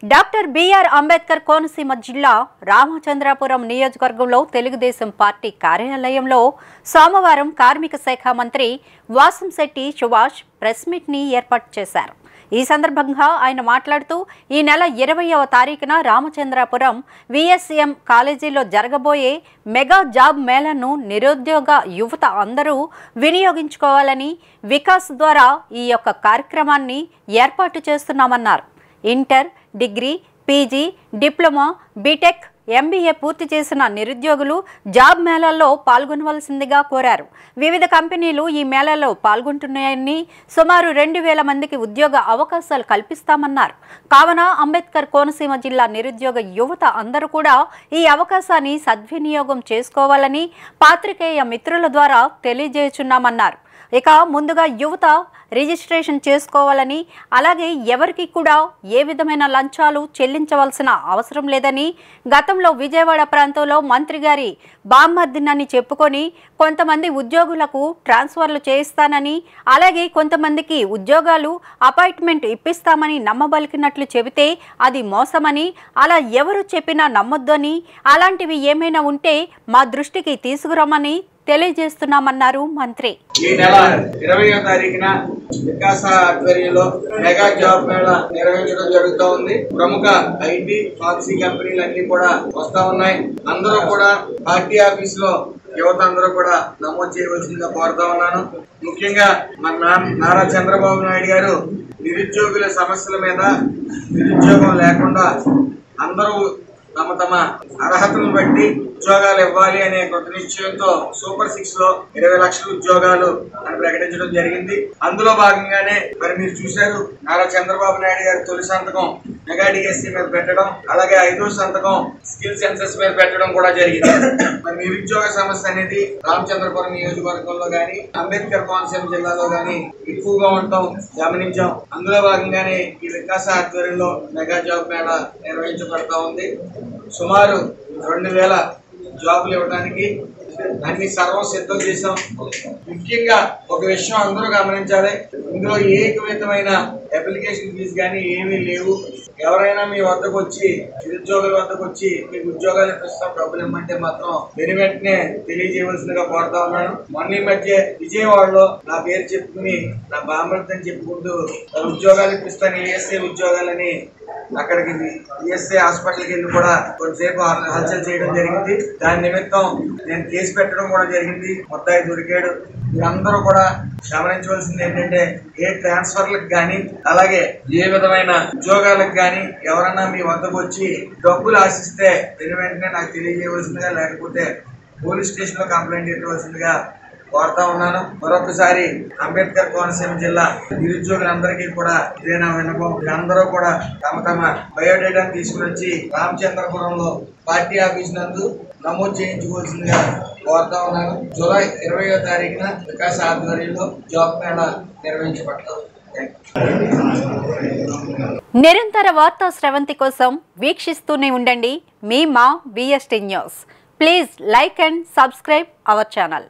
Doctor BR Ambedkar Konaseema జిల్లా రామచంద్రాపురం నియోజకవర్గంలో Telugu Desam party కార్యాలయంలో సోమవారం కార్మిక శాఖ మంత్రి వాసంశెట్టి సుభాష్ ప్రెస్ మీట్ ని ఏర్పాటు చేశారు. ఈ సందర్భంగా ఆయన మాట్లాడుతూ ఈ నెల 20వ తారీఖున రామచంద్రాపురం విఎస్ఎం కాలేజీలో జరగబోయే మెగా జాబ్ మేళాను నిరుద్యోగ యువత అందరూ వినియోగించుకోవాలని వికాస్ ద్వారా ఈ యొక్క కార్యక్రమాన్ని ఏర్పాటు చేస్తున్నామన్నారు. Inter, degree, PG, diploma, BTech, MBA పూర్తి చేసిన నిరుద్యోగులు జాబ్ మేళాల్లో పాల్గొనవలసిందిగా కోరారు. వివిధ కంపెనీలు ఈ మేళాలో పాల్గొంటున్నాయని సుమారు 2000 మందికి ఉద్యోగ అవకాశాలు కల్పిస్తామన్నారు. కావున అంబేద్కర్ కోనసీమ జిల్లా నిరుద్యోగ యువత అందరూ కూడా ఈ అవకాశాన్ని సద్వినియోగం చేసుకోవాలని పాత్రికేయ మిత్రుల ద్వారా తెలియజేస్తున్నామన్నారు. ఇక ముందుగా యువత రిజిస్ట్రేషన్ చేసుకోవాలని, అలాగే ఎవరికి కూడా ఏ విధమైన లంచాలు చెల్లించవలసిన అవసరం లేదని, గతంలో విజయవాడ ప్రాంతంలో మంత్రి గారి బామ్మర్దినని చెప్పుకొని కొంతమంది ఉద్యోగులకు ట్రాన్స్ఫర్లు చేయిస్తానని, అలాగే కొంతమందికి ఉద్యోగాలు అపాయింట్మెంట్ ఇప్పిస్తామని నమ్మబలికినట్లు చెబితే అది మోసమని, అలా ఎవరు చెప్పినా నమ్మొద్దని, అలాంటివి ఏమైనా ఉంటే మా దృష్టికి తీసుకురమ్మని తెలియజేస్తున్నామన్నారు మంత్రి. ఈ నెల 20వ తారీఖున వికాస ఆధ్వర్యంలో మెగా జాబ్ మేళా నిర్వహించడం జరుగుతూ ఉంది. ప్రముఖ ఐటీ, ఫార్మసీ కంపెనీలు అన్ని కూడా వస్తా ఉన్నాయి. అందరూ కూడా పార్టీ ఆఫీస్ లో యువత అందరూ కూడా నమోదు చేయవలసిందిగా కోరుతా ఉన్నాను. ముఖ్యంగా మన నారా చంద్రబాబు నాయుడు గారు నిరుద్యోగుల సమస్యల మీద, నిరుద్యోగం లేకుండా అందరూ తమ తమ అర్హతలను బట్టి ఉద్యోగాలు ఇవ్వాలి అనే కొత్త నిశ్చయంతో సూపర్ 6 లో 20 లక్షల ఉద్యోగాలు అని ప్రకటించడం జరిగింది. అందులో భాగంగానే మరి మీరు చూశారు, నారా చంద్రబాబు నాయుడు గారి తొలి సంతకం మెగా డిఎస్సీ మీద పెట్టడం, అలాగే 5వ సంతకం స్కిల్ సెన్సెస్ మీద పెట్టడం కూడా జరిగింది. మరి నిరుద్యోగ సమస్య అనేది రామచంద్రపురం నియోజకవర్గంలో గానీ, అంబేద్కర్ కోనసీమ జిల్లాలో గానీ ఎక్కువగా ఉండటం గమనించాం. అందులో భాగంగానే ఈ వికాస ఆధ్వర్యంలో మెగా జాబ్ మేళా నిర్వహించబడతా ఉంది. సుమారు 2000 జాబులు ఇవ్వడానికి అన్ని సర్వం సిద్ధం చేశాం. ముఖ్యంగా ఒక విషయం అందరూ గమనించాలి, ఇందులో ఏ విధమైన అప్లికేషన్ ఫీజు కానీ ఏమీ లేవు. ఎవరైనా మీ వద్దకు వచ్చి, నిరుద్యోగుల వద్దకు వచ్చి మీకు ఉద్యోగాలు ఇప్పిస్తాం, డబ్బులు ఇమ్మంటే మాత్రం వెంటనే తెలియజేయవలసిందిగా కోరుతా ఉన్నాను. మొన్న ఈ మధ్య విజయవాడలో నా పేరు చెప్పుకుని నా బామర్దని చెప్పుకుంటూ ఉద్యోగాలు ఇప్పిస్తాను, ఈఎస్ఐ ఉద్యోగాలని అక్కడికి ఈఎస్ఐ హాస్పిటల్కి వెళ్ళి కూడా కొంతసేపు హల్చల్ చేయడం జరిగింది. దాని నిమిత్తం నేను కేసు పెట్టడం కూడా జరిగింది. ముద్దాయి దొరికాడు. మీరందరూ కూడా గమనించవలసింది ఏంటంటే, ఏ ట్రాన్స్ఫర్లకు కానీ, అలాగే ఏ విధమైన ఉద్యోగాలకు కానీ ఎవరన్నా మీ వద్దకు వచ్చి డబ్బులు ఆశిస్తే వెంటనే నాకు తెలియజేయవలసిందిగా, లేకపోతే పోలీస్ స్టేషన్ లో కంప్లైంట్ ఇవ్వవలసిందిగా కోరుతా ఉన్నాను. మరొకసారి అంబేద్కర్ కోనసీమ జిల్లా నిరుద్యోగులందరికీ కూడా ఇదేనా విన్నపం, అందరూ కూడా తమ తమ బయోడేటాను తీసుకుని వచ్చి రామచంద్రపురంలో పార్టీ ఆఫీస్ నందు నమోదు చేయించుకోవాల్సిందిగా కోరుతా ఉన్నాను. జూలై 20వ తారీఖున వికాస ఆధ్వర్యంలో జాబ్ మేళా నిర్వహించబడతాం. నిరంతర వార్తా స్రవంతి కోసం వీక్షిస్తూనే ఉండండి మా VST news. Please like and subscribe our channel.